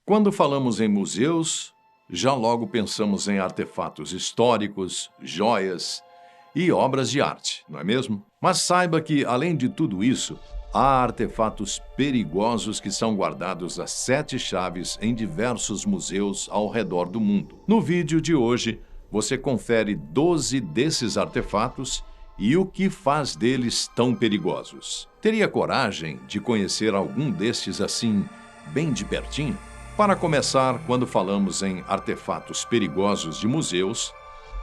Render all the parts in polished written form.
Quando falamos em museus, já logo pensamos em artefatos históricos, joias e obras de arte, não é mesmo? Mas saiba que, além de tudo isso, há artefatos perigosos que são guardados a 7 chaves em diversos museus ao redor do mundo. No vídeo de hoje, você confere 12 desses artefatos e o que faz deles tão perigosos. Teria coragem de conhecer algum destes assim, bem de pertinho? Para começar, quando falamos em artefatos perigosos de museus,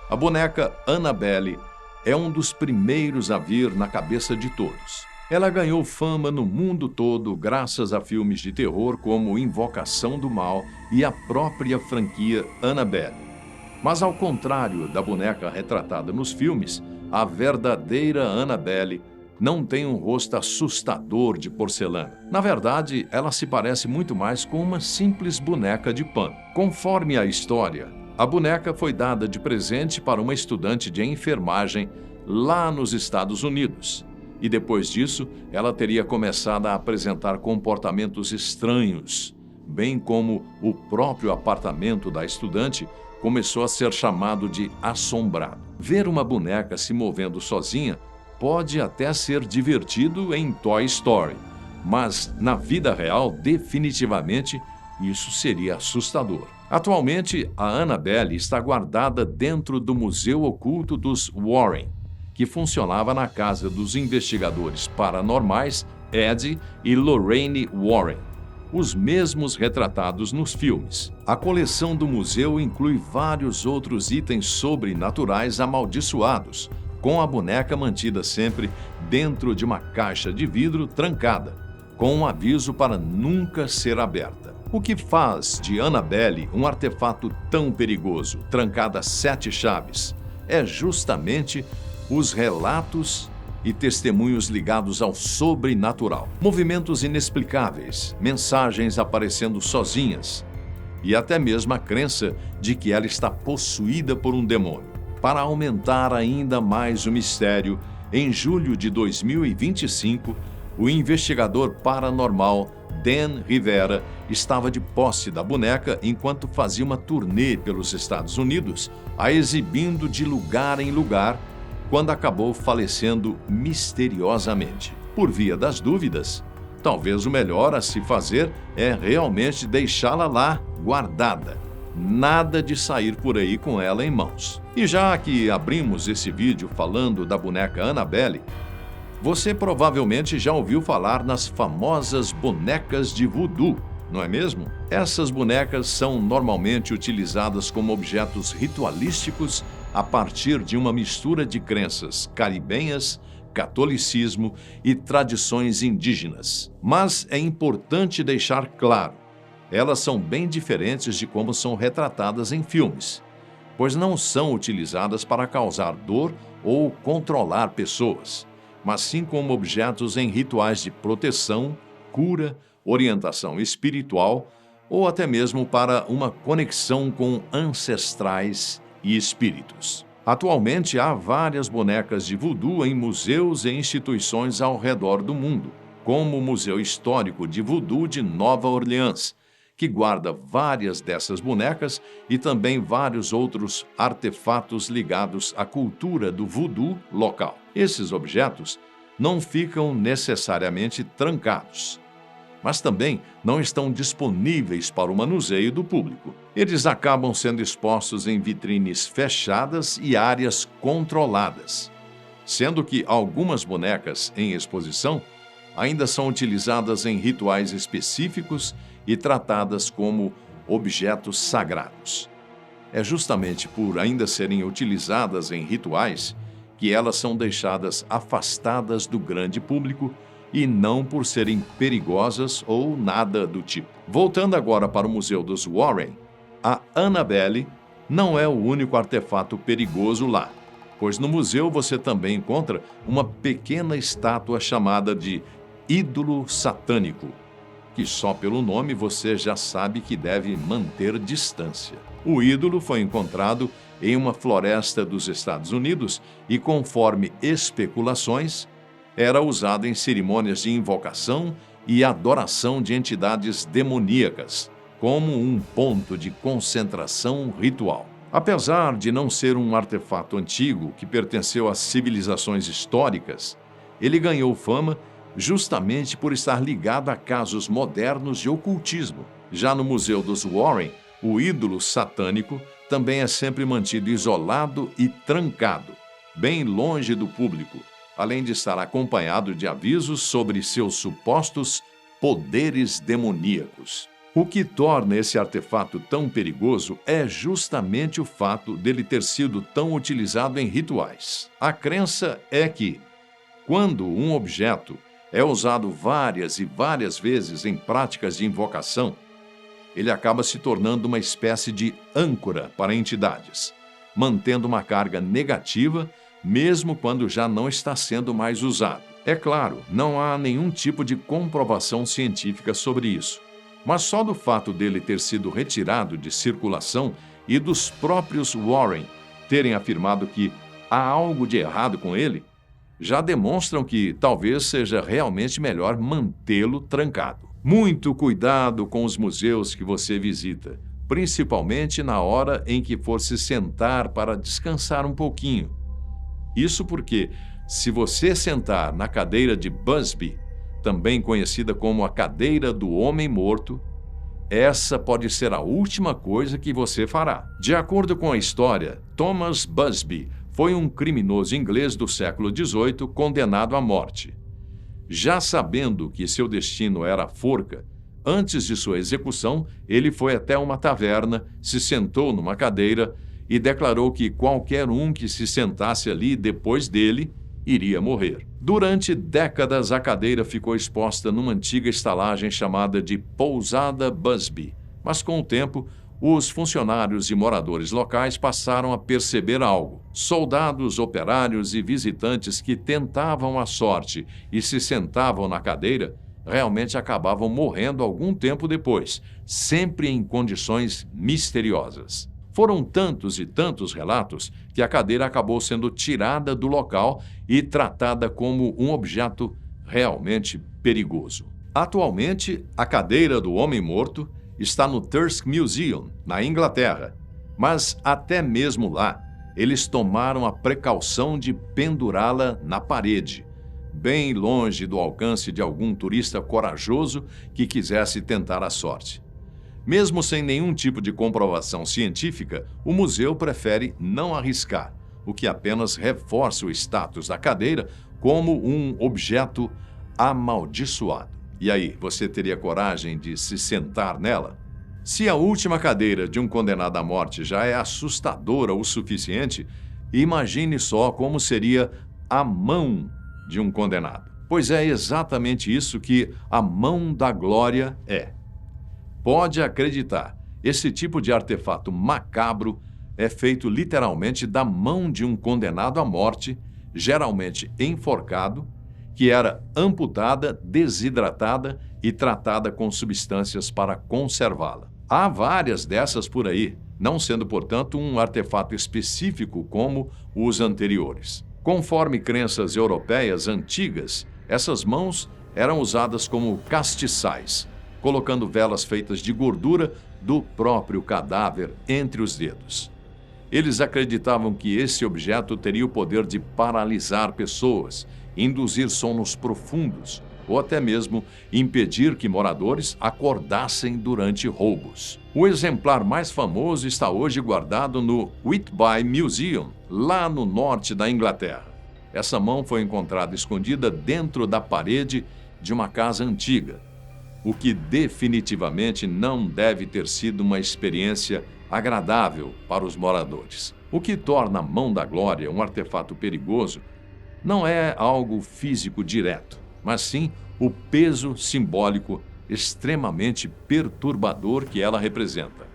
a boneca Annabelle é um dos primeiros a vir na cabeça de todos. Ela ganhou fama no mundo todo graças a filmes de terror como Invocação do Mal e a própria franquia Annabelle. Mas ao contrário da boneca retratada nos filmes, a verdadeira Annabelle não tem um rosto assustador de porcelana. Na verdade, ela se parece muito mais com uma simples boneca de pano. Conforme a história, a boneca foi dada de presente para uma estudante de enfermagem lá nos Estados Unidos. E depois disso, ela teria começado a apresentar comportamentos estranhos, bem como o próprio apartamento da estudante começou a ser chamado de assombrado. Ver uma boneca se movendo sozinha pode até ser divertido em Toy Story, mas na vida real, definitivamente, isso seria assustador. Atualmente, a Annabelle está guardada dentro do Museu Oculto dos Warren, que funcionava na casa dos investigadores paranormais Ed e Lorraine Warren, os mesmos retratados nos filmes. A coleção do museu inclui vários outros itens sobrenaturais amaldiçoados, com a boneca mantida sempre dentro de uma caixa de vidro trancada, com um aviso para nunca ser aberta. O que faz de Annabelle um artefato tão perigoso, trancada a 7 chaves, é justamente os relatos e testemunhos ligados ao sobrenatural. Movimentos inexplicáveis, mensagens aparecendo sozinhas e até mesmo a crença de que ela está possuída por um demônio. Para aumentar ainda mais o mistério, em julho de 2025, o investigador paranormal Dan Rivera estava de posse da boneca enquanto fazia uma turnê pelos Estados Unidos, a exibindo de lugar em lugar, quando acabou falecendo misteriosamente. Por via das dúvidas, talvez o melhor a se fazer é realmente deixá-la lá, guardada. Nada de sair por aí com ela em mãos. E já que abrimos esse vídeo falando da boneca Annabelle, você provavelmente já ouviu falar nas famosas bonecas de voodoo, não é mesmo? Essas bonecas são normalmente utilizadas como objetos ritualísticos a partir de uma mistura de crenças caribenhas, catolicismo e tradições indígenas. Mas é importante deixar claro, elas são bem diferentes de como são retratadas em filmes, pois não são utilizadas para causar dor ou controlar pessoas, mas sim como objetos em rituais de proteção, cura, orientação espiritual ou até mesmo para uma conexão com ancestrais e espíritos. Atualmente, há várias bonecas de voodoo em museus e instituições ao redor do mundo, como o Museu Histórico de Voodoo de Nova Orleans, que guarda várias dessas bonecas e também vários outros artefatos ligados à cultura do voodoo local. Esses objetos não ficam necessariamente trancados, mas também não estão disponíveis para o manuseio do público. Eles acabam sendo expostos em vitrines fechadas e áreas controladas, sendo que algumas bonecas em exposição ainda são utilizadas em rituais específicos e tratadas como objetos sagrados. É justamente por ainda serem utilizadas em rituais que elas são deixadas afastadas do grande público e não por serem perigosas ou nada do tipo. Voltando agora para o Museu dos Warren, a Annabelle não é o único artefato perigoso lá, pois no museu você também encontra uma pequena estátua chamada de ídolo satânico, que só pelo nome você já sabe que deve manter distância. O ídolo foi encontrado em uma floresta dos Estados Unidos e, conforme especulações, era usado em cerimônias de invocação e adoração de entidades demoníacas, como um ponto de concentração ritual. Apesar de não ser um artefato antigo que pertenceu às civilizações históricas, ele ganhou fama justamente por estar ligado a casos modernos de ocultismo. Já no Museu dos Warren, o ídolo satânico também é sempre mantido isolado e trancado, bem longe do público, além de estar acompanhado de avisos sobre seus supostos poderes demoníacos. O que torna esse artefato tão perigoso é justamente o fato dele ter sido tão utilizado em rituais. A crença é que, quando um objeto é usado várias e várias vezes em práticas de invocação, ele acaba se tornando uma espécie de âncora para entidades, mantendo uma carga negativa mesmo quando já não está sendo mais usado. É claro, não há nenhum tipo de comprovação científica sobre isso, mas só do fato dele ter sido retirado de circulação e dos próprios Warren terem afirmado que há algo de errado com ele, já demonstram que talvez seja realmente melhor mantê-lo trancado. Muito cuidado com os museus que você visita, principalmente na hora em que for se sentar para descansar um pouquinho. Isso porque, se você sentar na cadeira de Busby, também conhecida como a cadeira do homem morto, essa pode ser a última coisa que você fará. De acordo com a história, Thomas Busby foi um criminoso inglês do século XVIII condenado à morte. Já sabendo que seu destino era a forca, antes de sua execução, ele foi até uma taverna, se sentou numa cadeira e declarou que qualquer um que se sentasse ali depois dele iria morrer. Durante décadas, a cadeira ficou exposta numa antiga estalagem chamada de Pousada Busby, mas com o tempo, os funcionários e moradores locais passaram a perceber algo. Soldados, operários e visitantes que tentavam a sorte e se sentavam na cadeira realmente acabavam morrendo algum tempo depois, sempre em condições misteriosas. Foram tantos e tantos relatos que a cadeira acabou sendo tirada do local e tratada como um objeto realmente perigoso. Atualmente, a cadeira do homem morto está no Thirsk Museum, na Inglaterra, mas até mesmo lá, eles tomaram a precaução de pendurá-la na parede, bem longe do alcance de algum turista corajoso que quisesse tentar a sorte. Mesmo sem nenhum tipo de comprovação científica, o museu prefere não arriscar, o que apenas reforça o status da cadeira como um objeto amaldiçoado. E aí, você teria coragem de se sentar nela? Se a última cadeira de um condenado à morte já é assustadora o suficiente, imagine só como seria a mão de um condenado. Pois é exatamente isso que a mão da glória é. Pode acreditar, esse tipo de artefato macabro é feito literalmente da mão de um condenado à morte, geralmente enforcado, que era amputada, desidratada e tratada com substâncias para conservá-la. Há várias dessas por aí, não sendo, portanto, um artefato específico como os anteriores. Conforme crenças europeias antigas, essas mãos eram usadas como castiçais, colocando velas feitas de gordura do próprio cadáver entre os dedos. Eles acreditavam que esse objeto teria o poder de paralisar pessoas, induzir sonos profundos ou até mesmo impedir que moradores acordassem durante roubos. O exemplar mais famoso está hoje guardado no Whitby Museum, lá no norte da Inglaterra. Essa mão foi encontrada escondida dentro da parede de uma casa antiga, o que definitivamente não deve ter sido uma experiência agradável para os moradores. O que torna a mão da glória um artefato perigoso não é algo físico direto, mas sim o peso simbólico extremamente perturbador que ela representa.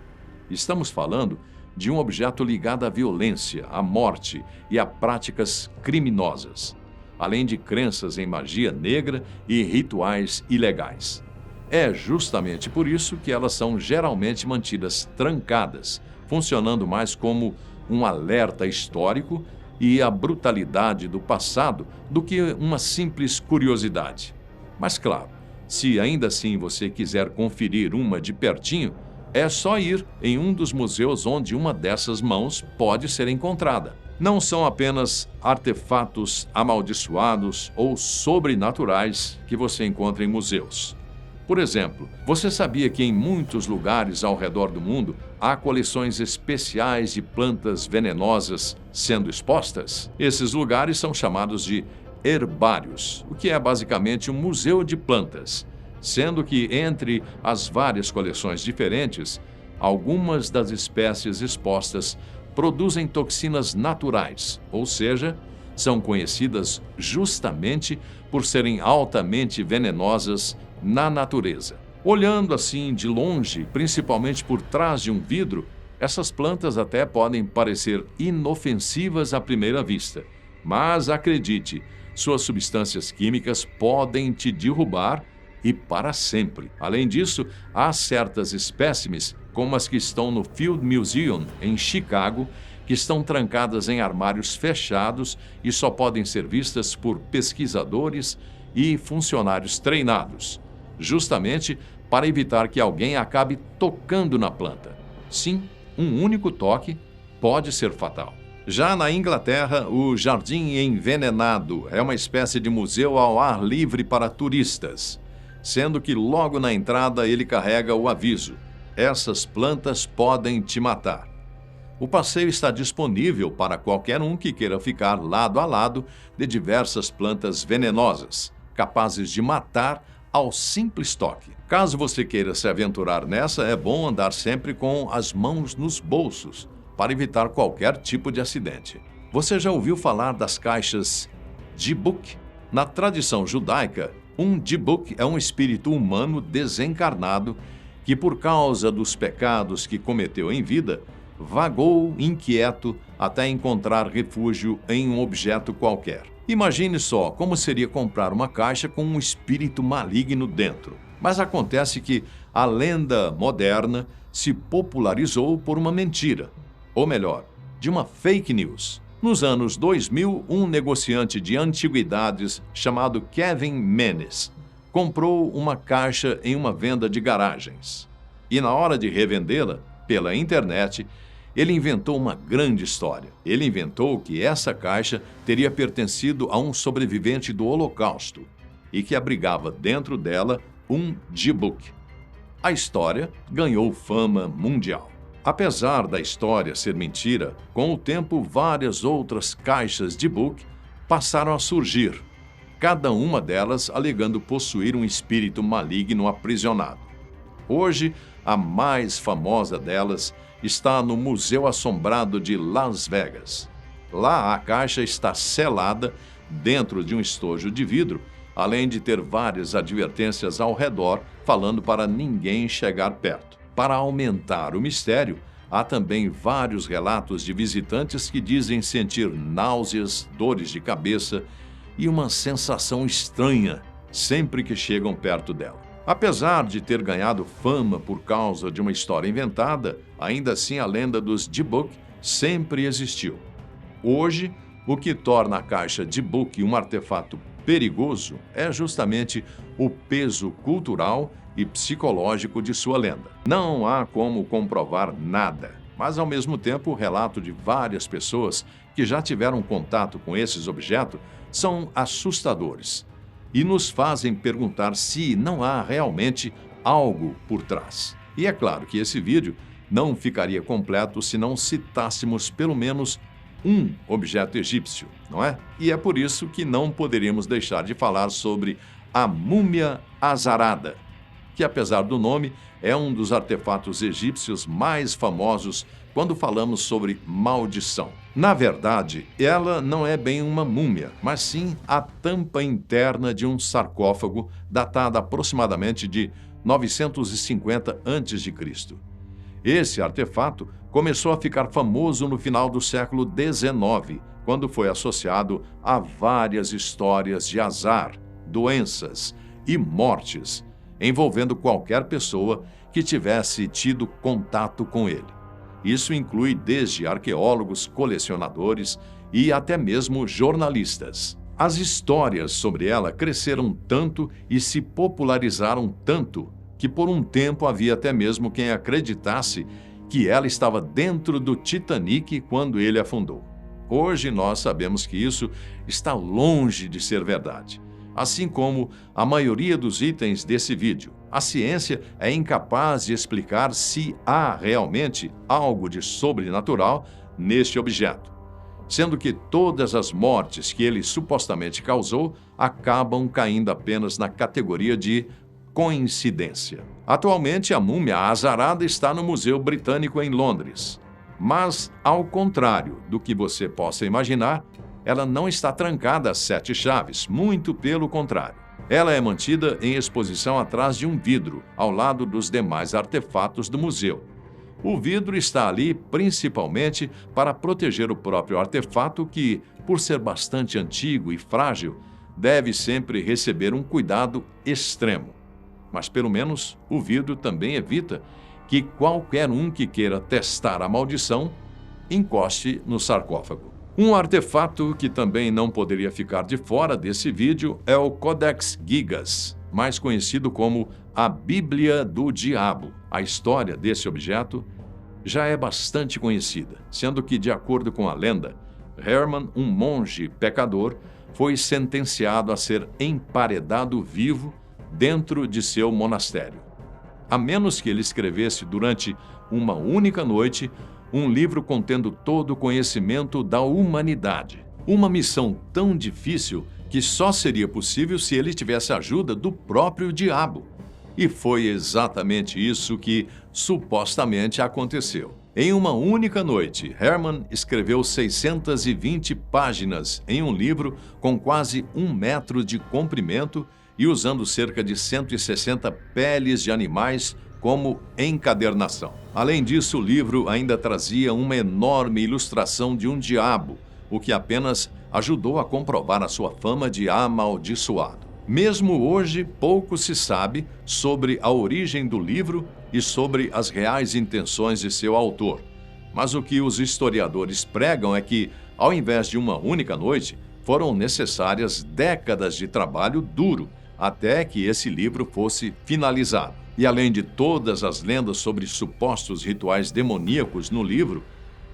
Estamos falando de um objeto ligado à violência, à morte e a práticas criminosas, além de crenças em magia negra e rituais ilegais. É justamente por isso que elas são geralmente mantidas trancadas, funcionando mais como um alerta histórico e a brutalidade do passado do que uma simples curiosidade. Mas claro, se ainda assim você quiser conferir uma de pertinho, É só ir em um dos museus onde uma dessas mãos pode ser encontrada. Não são apenas artefatos amaldiçoados ou sobrenaturais que você encontra em museus. Por exemplo, você sabia que em muitos lugares ao redor do mundo há coleções especiais de plantas venenosas sendo expostas? Esses lugares são chamados de herbários, o que é basicamente um museu de plantas, sendo que entre as várias coleções diferentes, algumas das espécies expostas produzem toxinas naturais, ou seja, são conhecidas justamente por serem altamente venenosas na natureza. Olhando assim de longe, principalmente por trás de um vidro, essas plantas até podem parecer inofensivas à primeira vista, mas acredite, suas substâncias químicas podem te derrubar e para sempre. Além disso, há certas espécimes, como as que estão no Field Museum, em Chicago, que estão trancadas em armários fechados e só podem ser vistas por pesquisadores e funcionários treinados, justamente para evitar que alguém acabe tocando na planta. Sim, um único toque pode ser fatal. Já na Inglaterra, o Jardim Envenenado é uma espécie de museu ao ar livre para turistas, sendo que logo na entrada ele carrega o aviso: essas plantas podem te matar. O passeio está disponível para qualquer um que queira ficar lado a lado de diversas plantas venenosas, capazes de matar ao simples toque. Caso você queira se aventurar nessa, é bom andar sempre com as mãos nos bolsos, para evitar qualquer tipo de acidente. Você já ouviu falar das caixas Dybbuk? Na tradição judaica, um Dybbuk é um espírito humano desencarnado que, por causa dos pecados que cometeu em vida, vagou inquieto até encontrar refúgio em um objeto qualquer. Imagine só como seria comprar uma caixa com um espírito maligno dentro. Mas acontece que a lenda moderna se popularizou por uma mentira, ou melhor, de uma fake news. Nos anos 2000, um negociante de antiguidades chamado Kevin Menes comprou uma caixa em uma venda de garagens. E na hora de revendê-la pela internet, ele inventou uma grande história. Ele inventou que essa caixa teria pertencido a um sobrevivente do Holocausto e que abrigava dentro dela um Dybbuk. A história ganhou fama mundial. Apesar da história ser mentira, com o tempo várias outras caixas Dybbuk passaram a surgir, cada uma delas alegando possuir um espírito maligno aprisionado. Hoje, a mais famosa delas está no Museu Assombrado de Las Vegas. Lá, a caixa está selada dentro de um estojo de vidro, além de ter várias advertências ao redor falando para ninguém chegar perto. Para aumentar o mistério, há também vários relatos de visitantes que dizem sentir náuseas, dores de cabeça e uma sensação estranha sempre que chegam perto dela. Apesar de ter ganhado fama por causa de uma história inventada, ainda assim a lenda dos Dybbuk sempre existiu. Hoje, o que torna a caixa Dybbuk um artefato perigoso é justamente o peso cultural e psicológico de sua lenda. Não há como comprovar nada, mas ao mesmo tempo o relato de várias pessoas que já tiveram contato com esses objetos são assustadores e nos fazem perguntar se não há realmente algo por trás. E é claro que esse vídeo não ficaria completo se não citássemos pelo menos um objeto egípcio, não é? E é por isso que não poderíamos deixar de falar sobre a múmia azarada, que apesar do nome, é um dos artefatos egípcios mais famosos quando falamos sobre maldição. Na verdade, ela não é bem uma múmia, mas sim a tampa interna de um sarcófago datada aproximadamente de 950 a.C. Esse artefato começou a ficar famoso no final do século XIX, quando foi associado a várias histórias de azar, doenças e mortes, envolvendo qualquer pessoa que tivesse tido contato com ele. Isso inclui desde arqueólogos, colecionadores e até mesmo jornalistas. As histórias sobre ela cresceram tanto e se popularizaram tanto que por um tempo havia até mesmo quem acreditasse que ela estava dentro do Titanic quando ele afundou. Hoje nós sabemos que isso está longe de ser verdade. Assim como a maioria dos itens desse vídeo, a ciência é incapaz de explicar se há realmente algo de sobrenatural neste objeto, sendo que todas as mortes que ele supostamente causou acabam caindo apenas na categoria de coincidência. Atualmente, a múmia azarada está no Museu Britânico em Londres. Mas, ao contrário do que você possa imaginar, ela não está trancada às 7 chaves, muito pelo contrário. Ela é mantida em exposição atrás de um vidro, ao lado dos demais artefatos do museu. O vidro está ali principalmente para proteger o próprio artefato que, por ser bastante antigo e frágil, deve sempre receber um cuidado extremo. Mas pelo menos o vidro também evita que qualquer um que queira testar a maldição encoste no sarcófago. Um artefato que também não poderia ficar de fora desse vídeo é o Codex Gigas, mais conhecido como a Bíblia do Diabo. A história desse objeto já é bastante conhecida, sendo que, de acordo com a lenda, Herman, um monge pecador, foi sentenciado a ser emparedado vivo dentro de seu monastério, a menos que ele escrevesse durante uma única noite um livro contendo todo o conhecimento da humanidade. Uma missão tão difícil que só seria possível se ele tivesse a ajuda do próprio diabo. E foi exatamente isso que supostamente aconteceu. Em uma única noite, Herman escreveu 620 páginas em um livro com quase 1 metro de comprimento e usando cerca de 160 peles de animais como encadernação. Além disso, o livro ainda trazia uma enorme ilustração de um diabo, o que apenas ajudou a comprovar a sua fama de amaldiçoado. Mesmo hoje, pouco se sabe sobre a origem do livro e sobre as reais intenções de seu autor. Mas o que os historiadores pregam é que, ao invés de uma única noite, foram necessárias décadas de trabalho duro até que esse livro fosse finalizado. E além de todas as lendas sobre supostos rituais demoníacos no livro,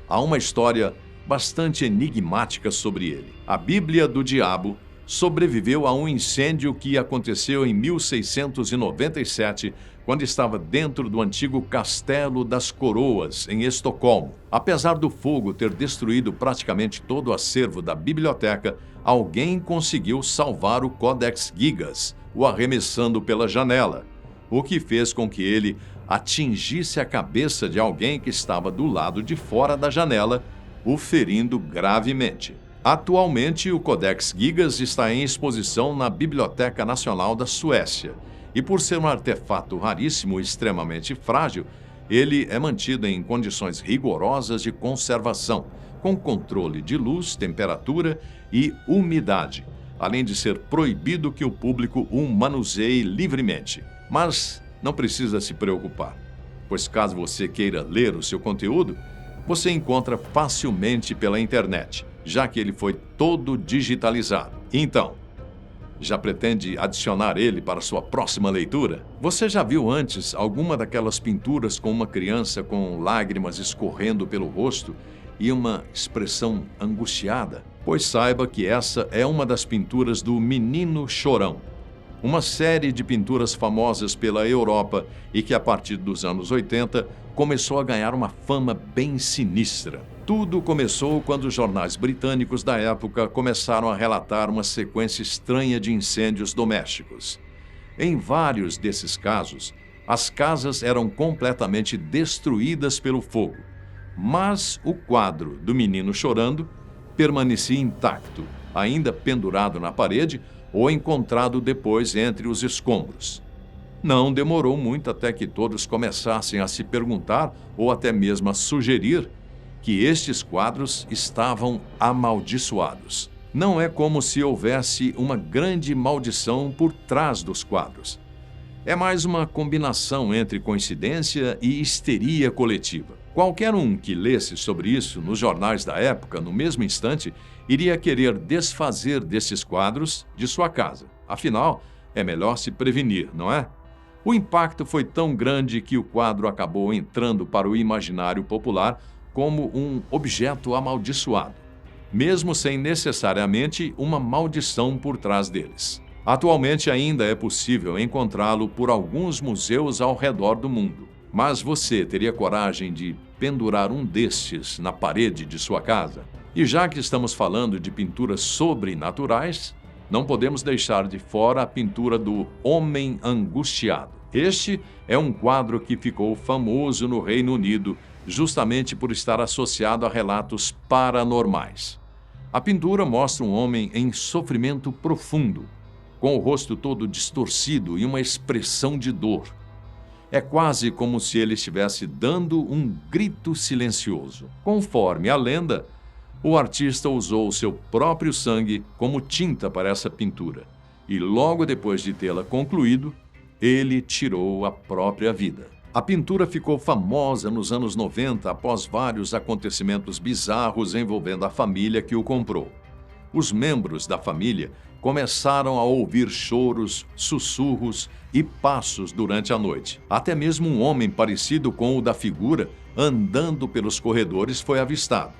há uma história bastante enigmática sobre ele. A Bíblia do Diabo sobreviveu a um incêndio que aconteceu em 1697, quando estava dentro do antigo Castelo das Coroas, em Estocolmo. Apesar do fogo ter destruído praticamente todo o acervo da biblioteca, alguém conseguiu salvar o Codex Gigas, o arremessando pela janela, o que fez com que ele atingisse a cabeça de alguém que estava do lado de fora da janela, o ferindo gravemente. Atualmente, o Codex Gigas está em exposição na Biblioteca Nacional da Suécia, e por ser um artefato raríssimo e extremamente frágil, ele é mantido em condições rigorosas de conservação, com controle de luz, temperatura e umidade, além de ser proibido que o público o manuseie livremente. Mas não precisa se preocupar, pois caso você queira ler o seu conteúdo, você encontra facilmente pela internet, já que ele foi todo digitalizado. Então, já pretende adicionar ele para sua próxima leitura? Você já viu antes alguma daquelas pinturas com uma criança com lágrimas escorrendo pelo rosto e uma expressão angustiada? Pois saiba que essa é uma das pinturas do Menino Chorão, uma série de pinturas famosas pela Europa e que, a partir dos anos 80, começou a ganhar uma fama bem sinistra. Tudo começou quando os jornais britânicos da época começaram a relatar uma sequência estranha de incêndios domésticos. Em vários desses casos, as casas eram completamente destruídas pelo fogo, mas o quadro do menino chorando permanecia intacto, ainda pendurado na parede ou encontrado depois entre os escombros. Não demorou muito até que todos começassem a se perguntar ou até mesmo a sugerir que estes quadros estavam amaldiçoados. Não é como se houvesse uma grande maldição por trás dos quadros. É mais uma combinação entre coincidência e histeria coletiva. Qualquer um que lesse sobre isso nos jornais da época, no mesmo instante, iria querer desfazer desses quadros de sua casa. Afinal, é melhor se prevenir, não é? O impacto foi tão grande que o quadro acabou entrando para o imaginário popular como um objeto amaldiçoado, mesmo sem necessariamente uma maldição por trás deles. Atualmente ainda é possível encontrá-lo por alguns museus ao redor do mundo. Mas você teria coragem de pendurar um destes na parede de sua casa? E já que estamos falando de pinturas sobrenaturais, não podemos deixar de fora a pintura do Homem Angustiado. Este é um quadro que ficou famoso no Reino Unido justamente por estar associado a relatos paranormais. A pintura mostra um homem em sofrimento profundo, com o rosto todo distorcido e uma expressão de dor. É quase como se ele estivesse dando um grito silencioso. Conforme a lenda, o artista usou seu próprio sangue como tinta para essa pintura e, logo depois de tê-la concluído, ele tirou a própria vida. A pintura ficou famosa nos anos 90 após vários acontecimentos bizarros envolvendo a família que o comprou. Os membros da família começaram a ouvir choros, sussurros e passos durante a noite. Até mesmo um homem parecido com o da figura andando pelos corredores foi avistado.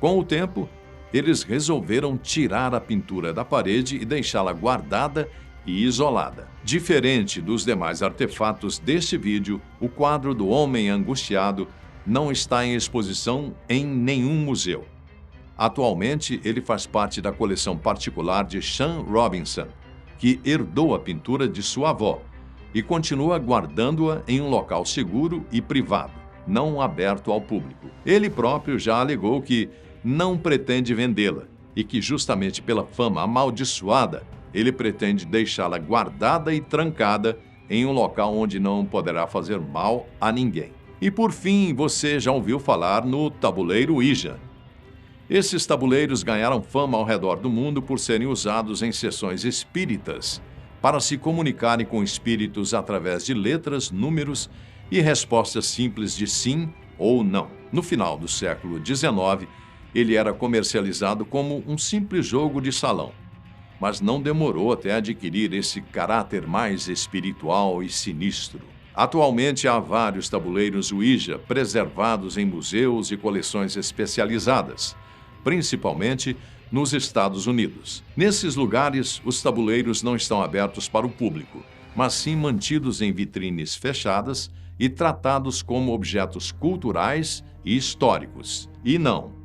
Com o tempo, eles resolveram tirar a pintura da parede e deixá-la guardada e isolada. Diferente dos demais artefatos deste vídeo, o quadro do Homem Angustiado não está em exposição em nenhum museu. Atualmente, ele faz parte da coleção particular de Sean Robinson, que herdou a pintura de sua avó e continua guardando-a em um local seguro e privado, não aberto ao público. Ele próprio já alegou que não pretende vendê-la e que, justamente pela fama amaldiçoada, ele pretende deixá-la guardada e trancada em um local onde não poderá fazer mal a ninguém. E por fim, você já ouviu falar no tabuleiro Ouija. Esses tabuleiros ganharam fama ao redor do mundo por serem usados em sessões espíritas para se comunicarem com espíritos através de letras, números e respostas simples de sim ou não. No final do século XIX, ele era comercializado como um simples jogo de salão, mas não demorou até adquirir esse caráter mais espiritual e sinistro. Atualmente há vários tabuleiros Ouija preservados em museus e coleções especializadas, principalmente nos Estados Unidos. Nesses lugares, os tabuleiros não estão abertos para o público, mas sim mantidos em vitrines fechadas e tratados como objetos culturais e históricos. E não,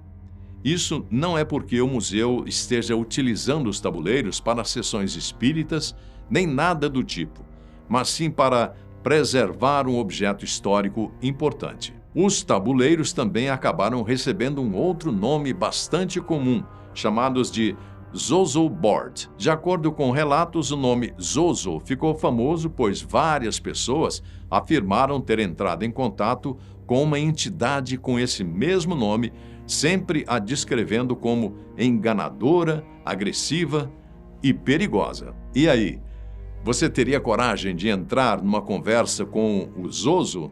isso não é porque o museu esteja utilizando os tabuleiros para sessões espíritas, nem nada do tipo, mas sim para preservar um objeto histórico importante. Os tabuleiros também acabaram recebendo um outro nome bastante comum, chamados de Zozo Board. De acordo com relatos, o nome Zozo ficou famoso pois várias pessoas afirmaram ter entrado em contato com uma entidade com esse mesmo nome, sempre a descrevendo como enganadora, agressiva e perigosa. E aí, você teria coragem de entrar numa conversa com o Zozo?